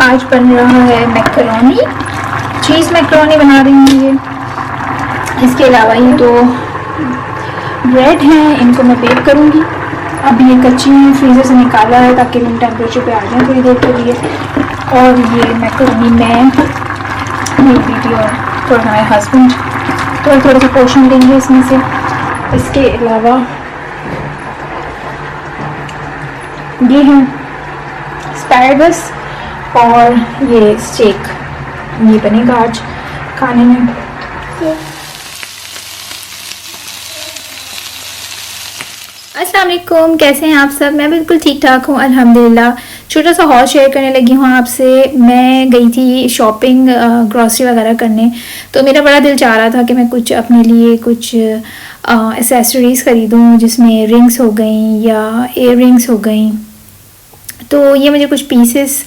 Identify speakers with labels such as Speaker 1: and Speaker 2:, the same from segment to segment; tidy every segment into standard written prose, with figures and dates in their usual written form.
Speaker 1: आज बन रहा है मैकरोनी, चीज़ मैकरोनी बना रही हूँ ये। इसके अलावा ये दो ब्रेड हैं, इनको मैं बेक करूँगी। अब ये कच्ची हैं, फ्रीज़र से निकाला है ताकि रूम टेम्परेचर पे आ जाए थोड़ी देर के लिए। और ये मैकरोनी मैं, मेरी बेटी और थोड़ा हमारे हस्बैंड थोड़ा सा पोर्शन लेंगे इसमें से। इसके अलावा ये हैं एस्पैरागस और ये स्टेक, ये बनेगा आज खाने में। अस्सलाम वालेकुम, कैसे हैं आप सब? मैं बिल्कुल ठीक ठाक हूँ अल्हम्दुलिल्लाह। छोटा सा हॉल शेयर करने लगी हूँ आपसे। मैं गई थी शॉपिंग, ग्रॉसरी वगैरह करने, तो मेरा बड़ा दिल चाह रहा था कि मैं कुछ अपने लिए कुछ एसेसरीज़ ख़रीदूँ, जिसमें रिंग्स हो गई या एयर रिंग्स हो गई। तो ये मुझे कुछ पीसेस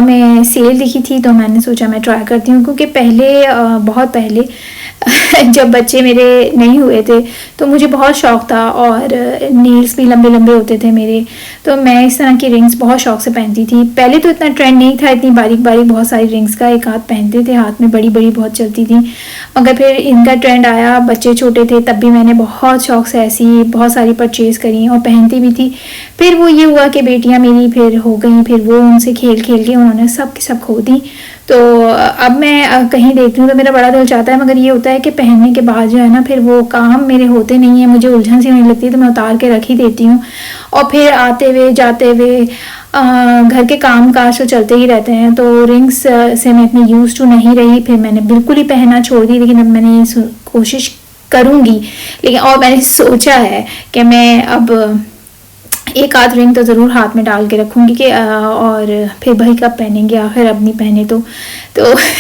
Speaker 1: में सेल दिखी थी, तो मैंने सोचा मैं ट्राई करती हूँ। क्योंकि पहले बहुत पहले जब बच्चे मेरे नहीं हुए थे तो मुझे बहुत शौक़ था, और नेल्स भी लंबे लंबे होते थे मेरे, तो मैं इस तरह की रिंग्स बहुत शौक़ से पहनती थी। पहले तो इतना ट्रेंड नहीं था इतनी बारीक बारीक बहुत सारी रिंग्स का, एक हाथ पहनते थे, हाथ में बड़ी बड़ी बहुत चलती थी। मगर फिर इनका ट्रेंड आया, बच्चे छोटे थे तब भी मैंने बहुत शौक़ से ऐसी बहुत सारी परचेज़ करी और पहनती भी थी। फिर वो ये हुआ कि बेटियाँ मेरी फिर हो गई, फिर वो उनसे खेल खेल के उन्होंने सब की सब खो दी। तो अब मैं कहीं देखती हूँ तो मेरा बड़ा दिल चाहता है, मगर ये होता है कि पहनने के बाद जो है ना, फिर वो काम मेरे होते नहीं है, मुझे उलझन सी होने लगती है, तो मैं उतार के रख ही देती हूँ। और फिर आते हुए जाते हुए घर के काम काज तो चलते ही रहते हैं, तो रिंग्स से मैं इतनी यूज़ टू नहीं रही। फिर मैंने बिल्कुल ही पहनना छोड़ दी, लेकिन अब मैंने कोशिश करूँगी, लेकिन और मैंने सोचा है कि मैं अब एक आध रिंग तो ज़रूर हाथ में डाल के रखूँगी कि और फिर भाई कब पहनेंगे, आखिर अब नहीं पहने तो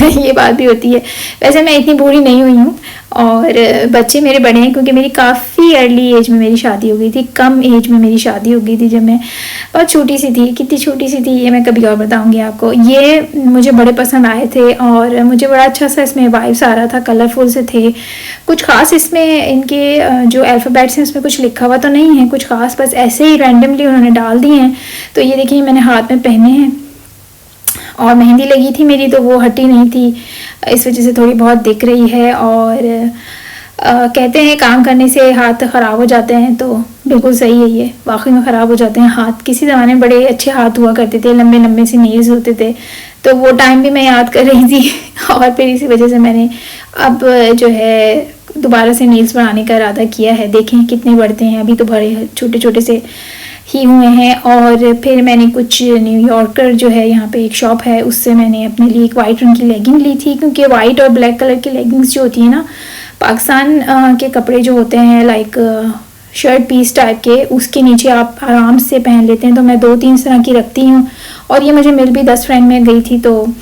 Speaker 1: ये बात भी होती है। वैसे मैं इतनी बूढ़ी नहीं हुई हूँ और बच्चे मेरे बड़े हैं, क्योंकि मेरी काफ़ी अर्ली एज में मेरी शादी हो गई थी, कम एज में मेरी शादी हो गई थी, जब मैं बहुत छोटी सी थी। कितनी छोटी सी थी ये मैं कभी और बताऊँगी आपको। ये मुझे बड़े पसंद आए थे और मुझे बड़ा अच्छा सा इसमें वाइब्स आ रहा था, कलरफुल से थे। कुछ ख़ास इसमें इनके जो अल्फ़ाबेट्स हैं उसमें कुछ लिखा हुआ तो नहीं है कुछ ख़ास, बस ऐसे ही रैंडमली उन्होंने डाल दिए हैं। तो ये देखिए मैंने हाथ में पहने हैं, और मेहंदी लगी थी मेरी तो वो हटी नहीं थी, इस वजह से थोड़ी बहुत दिख रही है। और कहते हैं काम करने से हाथ ख़राब हो जाते हैं, तो बिल्कुल सही है, ये वाकई में ख़राब हो जाते हैं हाथ। किसी ज़माने में बड़े अच्छे हाथ हुआ करते थे, लंबे लंबे से नेल्स होते थे, तो वो टाइम भी मैं याद कर रही थी। और फिर इसी वजह से मैंने अब जो है दोबारा से नेल्स बनाने का इरादा किया है। देखें कितने बढ़ते हैं, अभी तो बड़े छोटे छोटे से ही हुए हैं। और फिर मैंने कुछ न्यूयॉर्कर जो है यहाँ पे एक शॉप है, उससे मैंने अपने लिए एक वाइट रंग की लेगिंग ली थी, क्योंकि वाइट और ब्लैक कलर की लेगिंग्स जो होती है ना, पाकिस्तान के कपड़े जो होते हैं लाइक शर्ट पीस टाइप के, उसके नीचे आप आराम से पहन लेते हैं। तो मैं 2-3 तरह की रखती हूँ, और ये मुझे मिल भी 10 फ्रेंड में गई थी तो,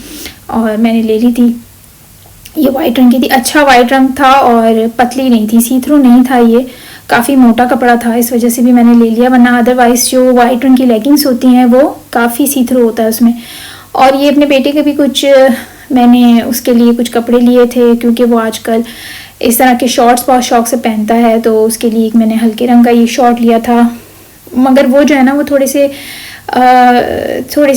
Speaker 1: और मैंने ले ली थी। ये वाइट रंग की थी, अच्छा वाइट रंग था और पतली नहीं थी, सी थ्रू नहीं था, ये काफ़ी मोटा कपड़ा था, इस वजह से भी मैंने ले लिया। वरना अदरवाइज़ जो वाइट रंग की लेगिंग्स होती हैं वो काफ़ी सी थ्रू होता है उसमें। और ये अपने बेटे के भी कुछ मैंने उसके लिए कुछ कपड़े लिए थे, क्योंकि वो आजकल इस तरह के शॉर्ट्स बहुत शौक से पहनता है, तो उसके लिए एक मैंने हल्के रंग का ये शॉर्ट लिया था। मगर वो जो है ना वो थोड़े से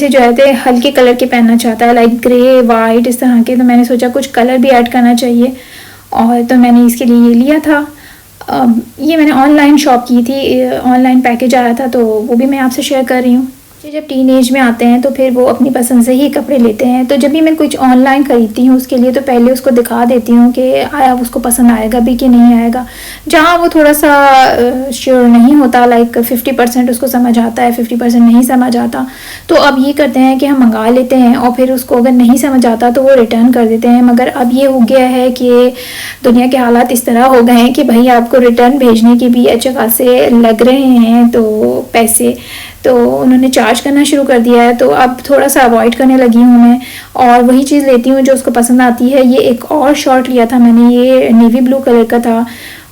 Speaker 1: जो है हल्के कलर के पहनना चाहता है, लाइक ग्रे वाइट इस तरह के, तो मैंने सोचा कुछ कलर भी ऐड करना चाहिए, और तो मैंने इसके लिए ये लिया था। ये मैंने ऑनलाइन शॉप की थी, ऑनलाइन पैकेज आया था, तो वो भी मैं आपसे शेयर कर रही हूँ। जब टीन एज में आते हैं तो फिर वो अपनी पसंद से ही कपड़े लेते हैं, तो जब भी मैं कुछ ऑनलाइन ख़रीदती हूँ उसके लिए तो पहले उसको दिखा देती हूँ कि आया उसको पसंद आएगा भी कि नहीं आएगा। जहाँ वो थोड़ा सा श्योर नहीं होता, लाइक 50% उसको समझ आता है, 50% नहीं समझ आता, तो अब ये करते हैं कि हम मंगा लेते हैं, और फिर उसको अगर नहीं समझ आता तो वो रिटर्न कर देते हैं। मगर अब ये हो गया है कि दुनिया के हालात इस तरह हो गए हैं कि भाई आपको रिटर्न भेजने के भी अच्छे खासे लग रहे हैं तो पैसे, तो उन्होंने चार्ज करना शुरू कर दिया है। तो अब थोड़ा सा अवॉइड करने लगी हूँ मैं, और वही चीज़ लेती हूँ जो उसको पसंद आती है। ये एक और शॉर्ट लिया था मैंने, ये नेवी ब्लू कलर का था,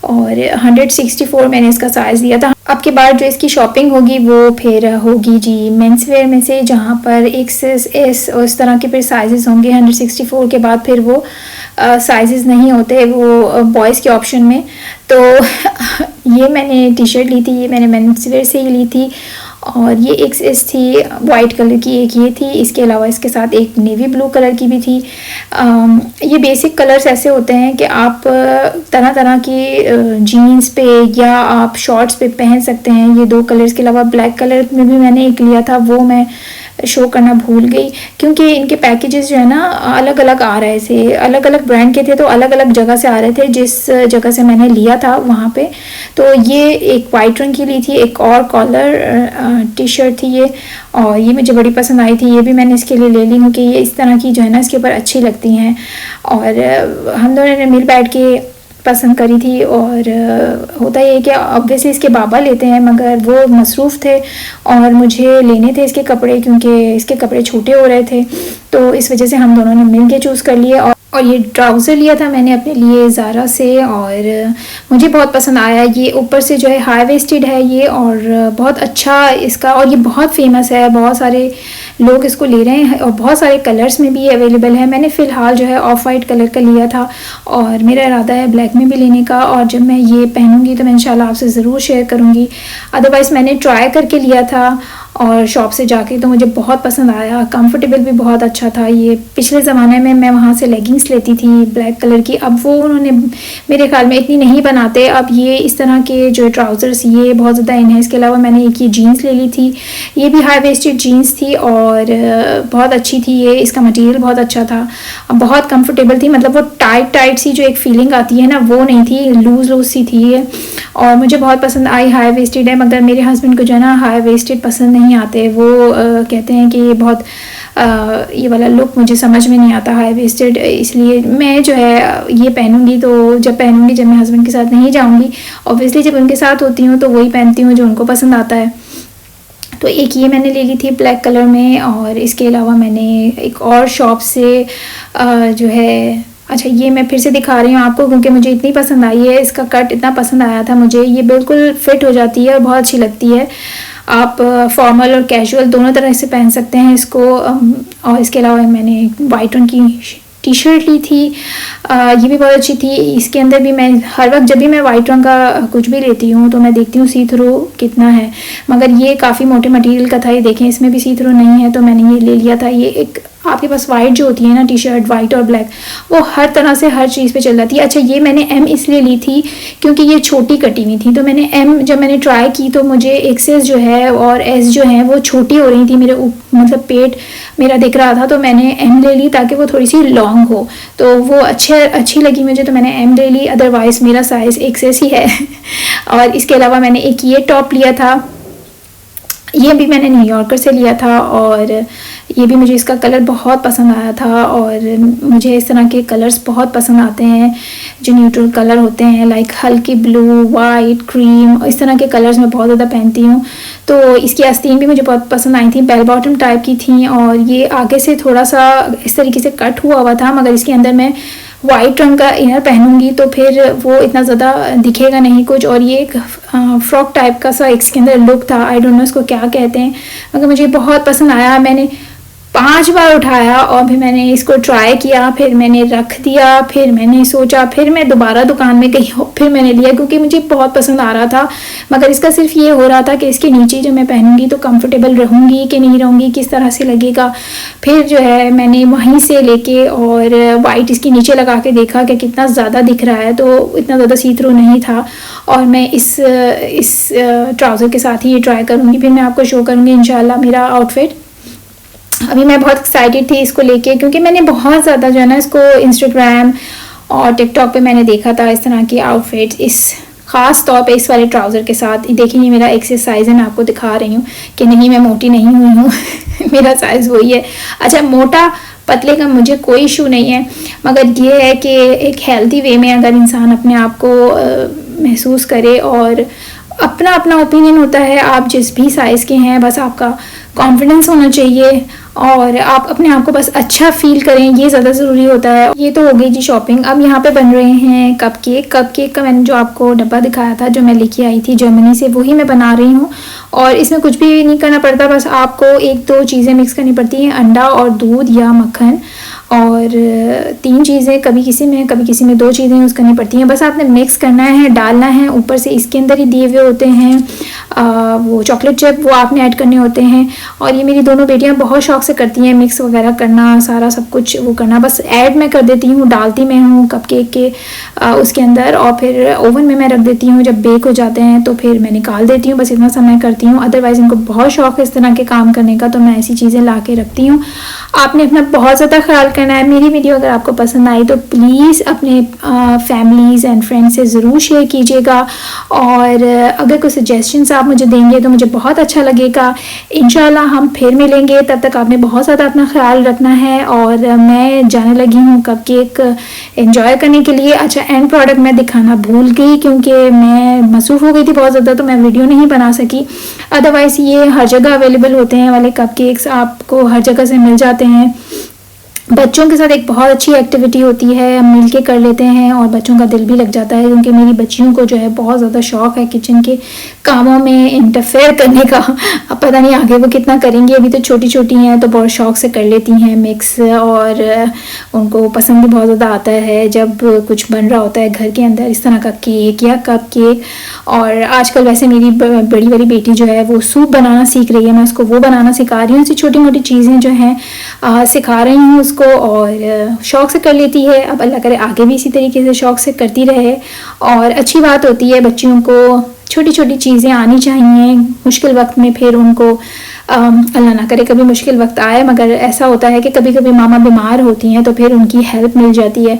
Speaker 1: और 164 मैंने इसका साइज़ दिया था। अब के बाद जो इसकी शॉपिंग होगी वो फिर होगी जी मेंस वेयर में से, जहाँ पर XS S और इस तरह के फिर साइज़ होंगे। 164 के बाद फिर वो साइज़ नहीं होते वो बॉयज़ के ऑप्शन में। तो ये मैंने टी शर्ट ली थी, ये मैंने मेंस वेयर से ही ली थी, और ये एक्सेस थी वाइट कलर की, एक ये थी, इसके अलावा इसके साथ एक नेवी ब्लू कलर की भी थी। ये बेसिक कलर्स ऐसे होते हैं कि आप तरह तरह की जीन्स पे या आप शॉर्ट्स पे पहन सकते हैं। ये 2 कलर्स के अलावा ब्लैक कलर में भी मैंने एक लिया था, वो मैं शो करना भूल गई क्योंकि इनके पैकेजेस जो है ना अलग अलग आ रहे थे, अलग अलग ब्रांड के थे, तो अलग अलग जगह से आ रहे थे। जिस जगह से मैंने लिया था वहाँ पे, तो ये एक वाइट रंग की ली थी, एक और कॉलर टी शर्ट थी ये, और ये मुझे बड़ी पसंद आई थी। ये भी मैंने इसके लिए ले ली हूँ कि ये इस तरह की जो है ना इसके ऊपर अच्छी लगती हैं। और हम दोनों ने मिल बैठ के पसंद करी थी। और होता ये है कि ऑब्वियसली इसके बाबा लेते हैं, मगर वो मसरूफ़ थे और मुझे लेने थे इसके कपड़े क्योंकि इसके कपड़े छोटे हो रहे थे, तो इस वजह से हम दोनों ने मिल के चूज़ कर लिए। और ये ट्राउज़र लिया था मैंने अपने लिए ज़ारा से, और मुझे बहुत पसंद आया। ये ऊपर से जो है हाई वेस्टेड है ये, और बहुत अच्छा इसका, और ये बहुत फेमस है, बहुत सारे लोग इसको ले रहे हैं और बहुत सारे कलर्स में भी अवेलेबल है। मैंने फ़िलहाल जो है ऑफ वाइट कलर का लिया था और मेरा इरादा है ब्लैक में भी लेने का, और जब मैं ये पहनूंगी तो मैं इंशाल्लाह आपसे ज़रूर शेयर करूँगी। अदरवाइज़ मैंने ट्राई करके लिया था और शॉप से जाके, तो मुझे बहुत पसंद आया, कंफर्टेबल भी बहुत अच्छा था। ये पिछले ज़माने में मैं वहाँ से लेगिंग्स लेती थी ब्लैक कलर की, अब वो उन्होंने मेरे ख्याल में इतनी नहीं बनाते। अब ये इस तरह के जो ट्राउज़र्स ये बहुत ज़्यादा इन है। इसके अलावा मैंने एक ये जीन्स ले ली थी, ये भी हाई वेस्टेड जीन्स थी और बहुत अच्छी थी। ये इसका मटेरियल बहुत अच्छा था, बहुत कंफर्टेबल थी, मतलब वो टाइट सी जो एक फीलिंग आती है ना वो नहीं थी, लूज़ सी थी ये, और मुझे बहुत पसंद आई। हाई वेस्टेड है, मगर मेरे हस्बैंड को जो है ना हाई वेस्टेड पसंद नहीं आते, वो कहते हैं कि ये बहुत ये वाला लुक मुझे समझ में नहीं आता हाई वेस्टेड, इसलिए मैं जो है ये पहनूंगी तो जब मैं हस्बैंड के साथ नहीं जाऊंगी, ऑब्वियसली जब उनके साथ होती हूँ तो वही पहनती हूँ जो उनको पसंद आता है। तो एक ये मैंने ले ली थी ब्लैक कलर में, और इसके अलावा मैंने एक और शॉप से जो है, अच्छा ये मैं फिर से दिखा रही हूँ आपको क्योंकि मुझे इतनी पसंद आई है, इसका कट इतना पसंद आया था मुझे। ये बिल्कुल फिट हो जाती है और बहुत अच्छी लगती है, आप फॉर्मल और कैजुअल दोनों तरह से पहन सकते हैं इसको। और इसके अलावा मैंने वाइट रंग की टी शर्ट ली थी, ये भी बहुत अच्छी थी। इसके अंदर भी मैं हर वक्त जब भी मैं वाइट रंग का कुछ भी लेती हूँ तो मैं देखती हूँ सी थ्रू कितना है, मगर ये काफ़ी मोटे मटेरियल का था। ये देखें इसमें भी सी थ्रू नहीं है, तो मैंने ये ले लिया था। ये एक आपके पास वाइट जो होती है ना टी शर्ट, वाइट और ब्लैक, वो हर तरह से हर चीज़ पे चल जाती है। अच्छा ये मैंने एम इसलिए ली थी क्योंकि ये छोटी कटी हुई थी, तो मैंने एम जब मैंने ट्राई की तो मुझे एक्सेस जो है और एस जो है वो छोटी हो रही थी, मेरे मतलब पेट मेरा दिख रहा था, तो मैंने एम ले ली ताकि वो थोड़ी सी लॉन्ग हो, तो वो अच्छी लगी मुझे, तो मैंने एम ले ली। अदरवाइज़ मेरा साइज़ एक्सेस ही है। और इसके अलावा मैंने एक ये टॉप लिया था, ये भी मैंने न्यूयॉर्कर से लिया था, और ये भी मुझे इसका कलर बहुत पसंद आया था। और मुझे इस तरह के कलर्स बहुत पसंद आते हैं जो न्यूट्रल कलर होते हैं, लाइक हल्की ब्लू, वाइट, क्रीम, इस तरह के कलर्स मैं बहुत ज़्यादा पहनती हूँ। तो इसकी आस्तीन भी मुझे बहुत पसंद आई थी, बेल बॉटम टाइप की थी, और ये आगे से थोड़ा सा इस तरीके से कट हुआ था, मगर इसके अंदर मैं वाइट रंग का इनर पहनूंगी तो फिर वो इतना ज़्यादा दिखेगा नहीं कुछ। और ये एक फ्रॉक टाइप का सा इसके अंदर लुक था, आई डोंट नो इसको क्या कहते हैं, मगर मुझे बहुत पसंद आया। मैंने 5 बार उठाया और फिर मैंने इसको ट्राई किया, फिर मैंने रख दिया, फिर मैंने सोचा, फिर मैं दोबारा दुकान में गई, फिर मैंने लिया क्योंकि मुझे बहुत पसंद आ रहा था। मगर इसका सिर्फ ये हो रहा था कि इसके नीचे जो मैं पहनूंगी तो कंफर्टेबल रहूंगी कि नहीं रहूंगी, किस तरह से लगेगा। फिर जो है मैंने वहीं से लेके और वाइट इसके नीचे लगा के देखा कि कितना ज़्यादा दिख रहा है, तो इतना ज़्यादा सी थ्रू नहीं था। और मैं इस ट्राउज़र के साथ ही ये ट्राई करूँगी, फिर मैं आपको शो करूँगी इंशाल्लाह मेरा आउटफिट। अभी मैं बहुत एक्साइटेड थी इसको लेके क्योंकि मैंने बहुत ज़्यादा जो है ना इसको इंस्टाग्राम और टिकटॉक पे मैंने देखा था इस तरह की आउटफिट्स, इस ख़ास तौर पे इस वाले ट्राउज़र के साथ। देखिए ये मेरा एक्सेस साइज़ है, मैं आपको दिखा रही हूँ कि नहीं मैं मोटी नहीं हुई हूँ। मेरा साइज़ वही है। अच्छा मोटा पतले का मुझे कोई इशू नहीं है, मगर ये है कि एक हेल्दी वे में अगर इंसान अपने आप को महसूस करे, और अपना अपना ओपिनियन होता है, आप जिस भी साइज़ के हैं बस आपका कॉन्फिडेंस होना चाहिए और आप अपने आप को बस अच्छा फील करें, ये ज़्यादा ज़रूरी होता है। ये तो हो गई जी शॉपिंग। अब यहाँ पे बन रहे हैं कपकेक का मैंने जो आपको डब्बा दिखाया था जो मैं लेके आई थी जर्मनी से, वही मैं बना रही हूँ। और इसमें कुछ भी नहीं करना पड़ता, बस आपको 1-2 चीज़ें मिक्स करनी पड़ती हैं, अंडा और दूध या मक्खन, और 3 चीज़ें कभी किसी में 2 चीज़ें यूज़ करनी पड़ती हैं। बस आपने मिक्स करना है, डालना है, ऊपर से इसके अंदर ही दिए हुए होते हैं वो चॉकलेट चिप वो आपने ऐड करने होते हैं। और ये मेरी दोनों बेटियां बहुत शौक से करती हैं मिक्स वगैरह करना, सारा सब कुछ वो करना। बस ऐड मैं कर देती हूँ, डालती मैं हूँ कपकेक के उसके अंदर, और फिर ओवन में मैं रख देती हूँ। जब बेक हो जाते हैं तो फिर मैं निकाल देती हूँ। बस इतना सा मैं करती हूँ। अदरवाइज़ इनको बहुत शौक है इस तरह के काम करने का, तो मैं ऐसी चीज़ें ला के रखती हूँ। आपने अपना बहुत ज़्यादा ख्याल करना है। मेरी वीडियो अगर आपको पसंद आई तो प्लीज़ अपने फैमिलीज़ एंड फ्रेंड्स से ज़रूर शेयर कीजिएगा, और अगर कोई सजेशंस आप मुझे देंगे तो मुझे बहुत अच्छा लगेगा। इंशाल्लाह हम फिर मिलेंगे, तब तक आपने बहुत ज़्यादा अपना ख्याल रखना है। और मैं जाने लगी हूँ कपकेक एंजॉय करने के लिए। अच्छा, एंड प्रोडक्ट मैं दिखाना भूल गई क्योंकि मैं मसरूफ़ हो गई थी बहुत ज़्यादा, तो मैं वीडियो नहीं बना सकी। अदरवाइज़ ये हर जगह अवेलेबल होते हैं वाले कपकेक्स, आपको हर जगह से मिल जाते हैं। बच्चों के साथ एक बहुत अच्छी एक्टिविटी होती है, हम मिल के कर लेते हैं और बच्चों का दिल भी लग जाता है, क्योंकि मेरी बच्चियों को जो है बहुत ज़्यादा शौक़ है किचन के कामों में इंटरफेयर करने का। अब पता नहीं आगे वो कितना करेंगी, अभी तो छोटी छोटी हैं तो बहुत शौक़ से कर लेती हैं मिक्स, और उनको पसंद भी बहुत ज़्यादा आता है जब कुछ बन रहा होता है घर के अंदर इस तरह का केक या कप केक। और आजकल वैसे मेरी बड़ी वाली बेटी जो है वो सूप बनाना सीख रही है, मैं उसको वो बनाना सिखा रही हूँ। ऐसी छोटी मोटी चीज़ें जो हैं सिखा रही हूँ उसको, और शौक़ से कर लेती है। अब अल्लाह करे आगे भी इसी तरीके से शौक़ से करती रहे, और अच्छी बात होती है बच्चियों को छोटी छोटी चीज़ें आनी चाहिए मुश्किल वक्त में। फिर उनको अल्लाह ना करे कभी मुश्किल वक्त आए, मगर ऐसा होता है कि कभी कभी मामा बीमार होती हैं तो फिर उनकी हेल्प मिल जाती है,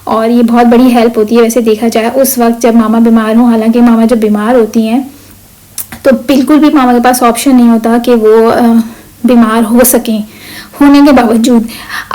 Speaker 1: और ये बहुत बड़ी हेल्प होती है वैसे देखा जाए उस वक्त जब मामा बीमार हों। हालांकि मामा जब बीमार होती हैं तो बिल्कुल भी मामा के पास ऑप्शन नहीं होता कि वो बीमार हो सकें होने के बावजूद।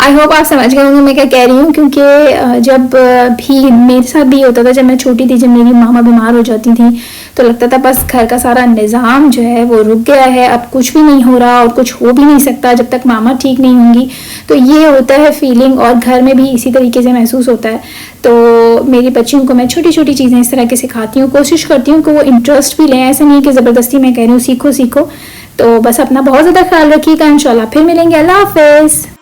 Speaker 1: आई होप आप समझ गए होंगे मैं क्या कह रही हूँ, क्योंकि जब भी मेरे साथ भी होता था, जब मैं छोटी थी, जब मेरी मामा बीमार हो जाती थी तो लगता था बस घर का सारा निज़ाम जो है वो रुक गया है, अब कुछ भी नहीं हो रहा और कुछ हो भी नहीं सकता जब तक मामा ठीक नहीं होंगी। तो ये होता है फीलिंग, और घर में भी इसी तरीके से महसूस होता है। तो मेरी बच्चियों को मैं छोटी छोटी चीज़ें इस तरह के सिखाती हूँ, कोशिश करती हूँ कि वो इंटरेस्ट भी लें। ऐसा नहीं कि ज़बरदस्ती मैं कह रही हूँ सीखो सीखो। तो बस अपना बहुत ज़्यादा ख्याल रखिएगा, इंशाल्लाह फिर मिलेंगे। अल्लाह हाफ़िज़।